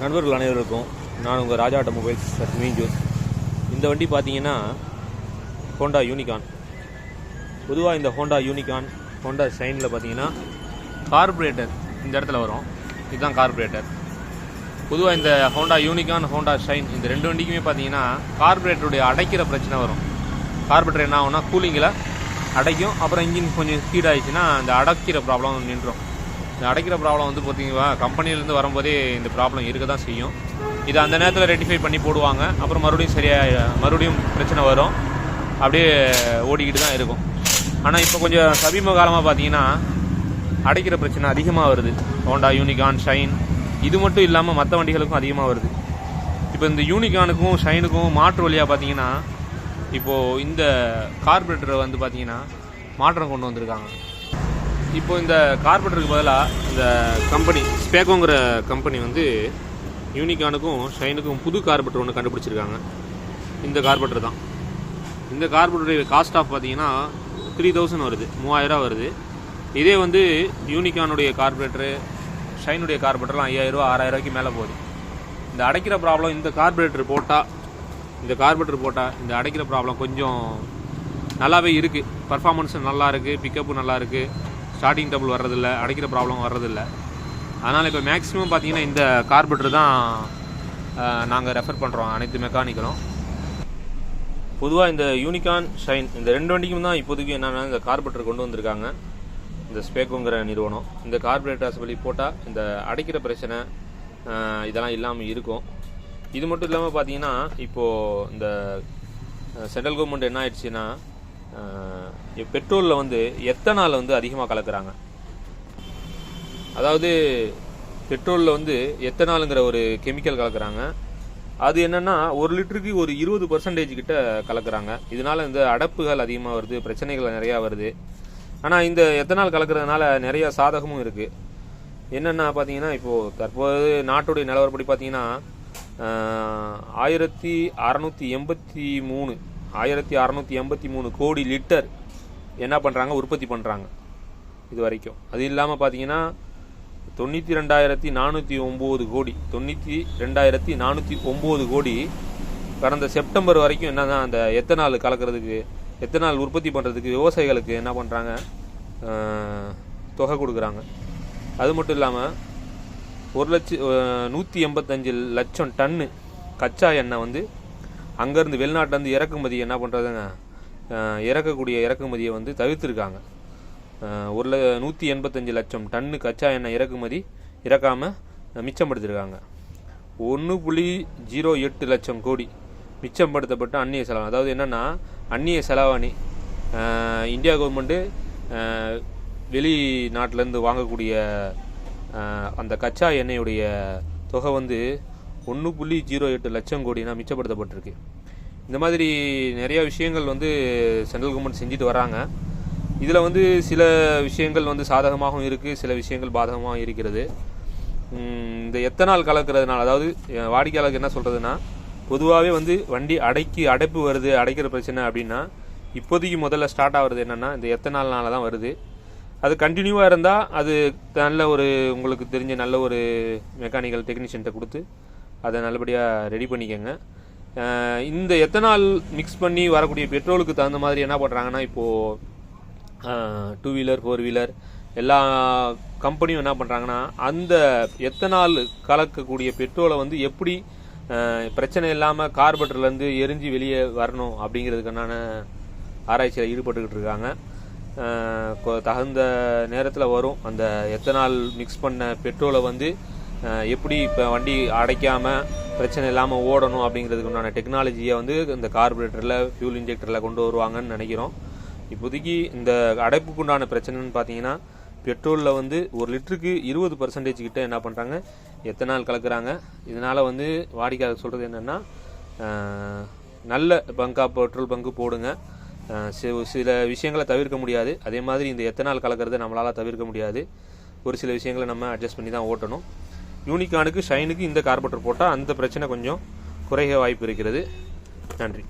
நண்பர்கள் அனைவருக்கும் நான் உங்கள் ராஜா ஆட்டோமொபைல்ஸ் மீஞ்சூர். இந்த வண்டி பார்த்தீங்கன்னா ஹோண்டா யூனிகான். பொதுவாக இந்த ஹோண்டா யூனிகான், ஹோண்டா ஷைனில் பார்த்தீங்கன்னா கார்பரேட்டர் இந்த இடத்துல வரும். இதுதான் கார்பரேட்டர். பொதுவாக இந்த ஹோண்டா யூனிகான், ஹோண்டா ஷைன் இந்த ரெண்டு வண்டிக்குமே பார்த்தீங்கன்னா கார்பரேட்டருடைய அடைக்கிற பிரச்சனை வரும். கார்பரேட்டர் என்ன ஆகும்னா கூலிங்கில் அடைக்கும், அப்புறம் இன்ஜின் கொஞ்சம் ஸ்பீட் ஆகிடுச்சுன்னா அந்த அடைக்கிற ப்ராப்ளம் நின்றும். இந்த அடைக்கிற ப்ராப்ளம் வந்து பார்த்தீங்கன்னா கம்பெனிலேருந்து வரும்போதே இந்த ப்ராப்ளம் இருக்க தான் செய்யும். இதை அந்த நேரத்தில் ரெக்டிஃபை பண்ணி போடுவாங்க. அப்புறம் மறுபடியும் பிரச்சனை வரும். அப்படியே ஓடிக்கிட்டு தான் இருக்கும். ஆனால் இப்போ கொஞ்சம் சமீப காலமாக பார்த்தீங்கன்னா அடைக்கிற பிரச்சனை அதிகமாக வருது. ஹோண்டா யூனிகான், ஷைன் இது மட்டும் இல்லாமல் மற்ற வண்டிகளுக்கும் அதிகமாக வருது. இப்போ இந்த யூனிகானுக்கும் ஷைனுக்கும் மாற்று வழியாக பார்த்தீங்கன்னா இப்போது இந்த கார்பரேட்டரை வந்து பார்த்தீங்கன்னா மாற்றம் கொண்டு வந்திருக்காங்க. இப்போ இந்த கார்பரேட்டருக்கு பதிலாக இந்த கம்பெனி ஸ்பேக்கோங்கிற கம்பெனி வந்து யூனிகானுக்கும் ஷைனுக்கும் புது கார்பரேட்டர் ஒன்று கண்டுபிடிச்சிருக்காங்க. இந்த கார்பரேட்டர் தான். இந்த கார்பரேட்டருடைய காஸ்ட் ஆஃப் பார்த்தீங்கன்னா 3000 வருது, 3000 வருது. இதே வந்து யூனிகானுடைய கார்பரேட்டரு, ஷைனுடைய கார்பரேட்டர்லாம் 5000, 6000 மேலே போகுது. இந்த அடைக்கிற ப்ராப்ளம் இந்த கார்பரேட்டர் போட்டால் இந்த அடைக்கிற ப்ராப்ளம் கொஞ்சம் நல்லாவே இருக்குது. பர்ஃபார்மன்ஸ் நல்லா இருக்குது, பிக்கப்பு நல்லா இருக்குது, ஸ்டார்டிங் டபுள் வர்றதில்லை, அடைக்கிற ப்ராப்ளம் வர்றதில்லை. அதனால் இப்போ மேக்ஸிமம் பார்த்தீங்கன்னா இந்த கார்பரேட்டர் தான் நாங்கள் ரெஃபர் பண்ணுறோம் அனைத்து மெக்கானிக்கலும். பொதுவாக இந்த யூனிகான், ஷைன் இந்த ரெண்டு வண்டிக்கும் தான் இப்போதைக்கு என்னென்னா இந்த கார்பரேட்டர் கொண்டு வந்திருக்காங்க. இந்த ஸ்பேக்கோங்கிற நிறுவனம் இந்த கார்பரேட்டர்ஸ் வழி போட்டால் இந்த அடைக்கிற பிரச்சனை இதெல்லாம் இல்லாமல் இருக்கும். இது மட்டும் இல்லாமல் பார்த்தீங்கன்னா இப்போது இந்த சென்ட்ரல் கவர்மெண்ட் என்ன ஆயிடுச்சுன்னா பெட்ரோலில் வந்து எத்தனால் வந்து அதிகமாக கலக்குறாங்க. அதாவது பெட்ரோலில் வந்து எத்தனாலுங்கிற ஒரு கெமிக்கல் கலக்குறாங்க. அது என்னென்னா 1 லிட்டருக்கு ஒரு 20% கிட்ட கலக்குறாங்க. இதனால் இந்த அடைப்புகள் அதிகமாக வருது, பிரச்சனைகள் நிறையா வருது. ஆனால் இந்த எத்தனால் கலக்கிறதுனால நிறைய சாதகமும் இருக்குது. என்னென்னா பார்த்தீங்கன்னா இப்போது தற்போது நாட்டுடைய நிலவரப்படி பார்த்தீங்கன்னா 1683 கோடி லிட்டர் என்ன பண்ணுறாங்க, உற்பத்தி பண்ணுறாங்க இது வரைக்கும். அது இல்லாமல் பார்த்தீங்கன்னா 92,409 கோடி கடந்த செப்டம்பர் வரைக்கும் என்னன்னா அந்த எத்தனால் கலக்கிறதுக்கு, எத்தனால் உற்பத்தி பண்ணுறதுக்கு விவசாயிகளுக்கு என்ன பண்ணுறாங்க, தொகை கொடுக்குறாங்க. அது மட்டும் இல்லாமல் 185 லட்சம் டன்னு கச்சா எண்ணெய் வந்து அங்கேருந்து வெளிநாட்டிலேருந்து இறக்குமதி என்ன பண்ணுறதுங்க, இறக்கக்கூடிய இறக்குமதியை வந்து தவிர்த்துருக்காங்க. 185 லட்சம் டன்னு கச்சா எண்ணெய் இறக்காமல் மிச்சப்படுத்திருக்காங்க. 1.08 லட்சம் கோடி மிச்சப்படுத்தப்பட்ட அந்நிய செலவாணி. அதாவது என்னென்னா அந்நிய செலவாணி இந்தியா கவர்மெண்ட்டு வெளிநாட்டிலேருந்து வாங்கக்கூடிய அந்த கச்சா எண்ணெயுடைய தொகை வந்து 1.08 லட்சம் கோடினா மிச்சப்படுத்தப்பட்டிருக்கு. இந்த மாதிரி நிறையா விஷயங்கள் வந்து சென்ட்ரல் கவர்மெண்ட் செஞ்சுட்டு வராங்க. இதில் வந்து சில விஷயங்கள் வந்து சாதகமாகவும் இருக்குது, சில விஷயங்கள் பாதகமாகவும் இருக்கிறது. இந்த எத்தனால் கலக்கிறதுனால, அதாவது வாடிக்கையாளருக்கு என்ன சொல்கிறதுனா, பொதுவாகவே வந்து வண்டி அடைப்பு வருது, அடைக்கிற பிரச்சனை அப்படின்னா இப்போதைக்கு முதல்ல ஸ்டார்ட் ஆகிறது என்னென்னா இந்த எத்தனால்னால தான் வருது. அது கண்டினியூவாக இருந்தால் அது நல்ல ஒரு உங்களுக்கு தெரிஞ்ச நல்ல ஒரு மெக்கானிக்கல் டெக்னீஷியன்ட்ட கொடுத்து அதை நல்லபடியாக ரெடி பண்ணிக்கோங்க. இந்த எத்தனால் மிக்ஸ் பண்ணி வரக்கூடிய பெட்ரோலுக்கு தகுந்த மாதிரி என்ன பண்ணுறாங்கன்னா இப்போது 2 வீலர் 4 வீலர் எல்லா கம்பெனியும் என்ன பண்ணுறாங்கன்னா அந்த எத்தனால் கலக்கக்கூடிய பெட்ரோலை வந்து எப்படி பிரச்சனை இல்லாமல் கார்பரேட்டர்லேருந்து எரிஞ்சு வெளியே வரணும் அப்படிங்கிறதுக்கான ஆராய்ச்சியில் ஈடுபட்டுக்கிட்டு இருக்காங்க. தகுந்த நேரத்தில் வரும் அந்த எத்தனால் மிக்ஸ் பண்ண பெட்ரோலை வந்து எப்படி இப்போ வண்டி அடைக்காமல் பிரச்சனை இல்லாமல் ஓடணும் அப்படிங்கிறதுக்கு உண்டான டெக்னாலஜியை வந்து இந்த கார்பரேட்டரில் ஃபியூல் இன்ஜெக்டரில் கொண்டு வருவாங்கன்னு நினைக்கிறோம். இப்போதைக்கு இந்த அடைப்புக்கு உண்டான பிரச்சனைன்னு பார்த்தீங்கன்னா பெட்ரோலில் வந்து 1 லிட்டருக்கு 20% கிட்ட என்ன பண்ணுறாங்க, எத்தனால் கலக்குறாங்க. இதனால் வந்து வாடிக்கையாளர் சொல்கிறது என்னென்னா நல்ல பெட்ரோல் பங்கு போடுங்க. சில விஷயங்களை தவிர்க்க முடியாது. அதே மாதிரி இந்த எத்தனால் கலக்கிறத நம்மளால் தவிர்க்க முடியாது. ஒரு சில விஷயங்களை நம்ம அட்ஜஸ்ட் பண்ணி தான் ஓட்டணும். யூனிகானுக்கு, ஷைனுக்கு இந்த கார்பரேட்டர் போட்டால் அந்த பிரச்சனை கொஞ்சம் குறைய வாய்ப்பு இருக்கிறது. நன்றி.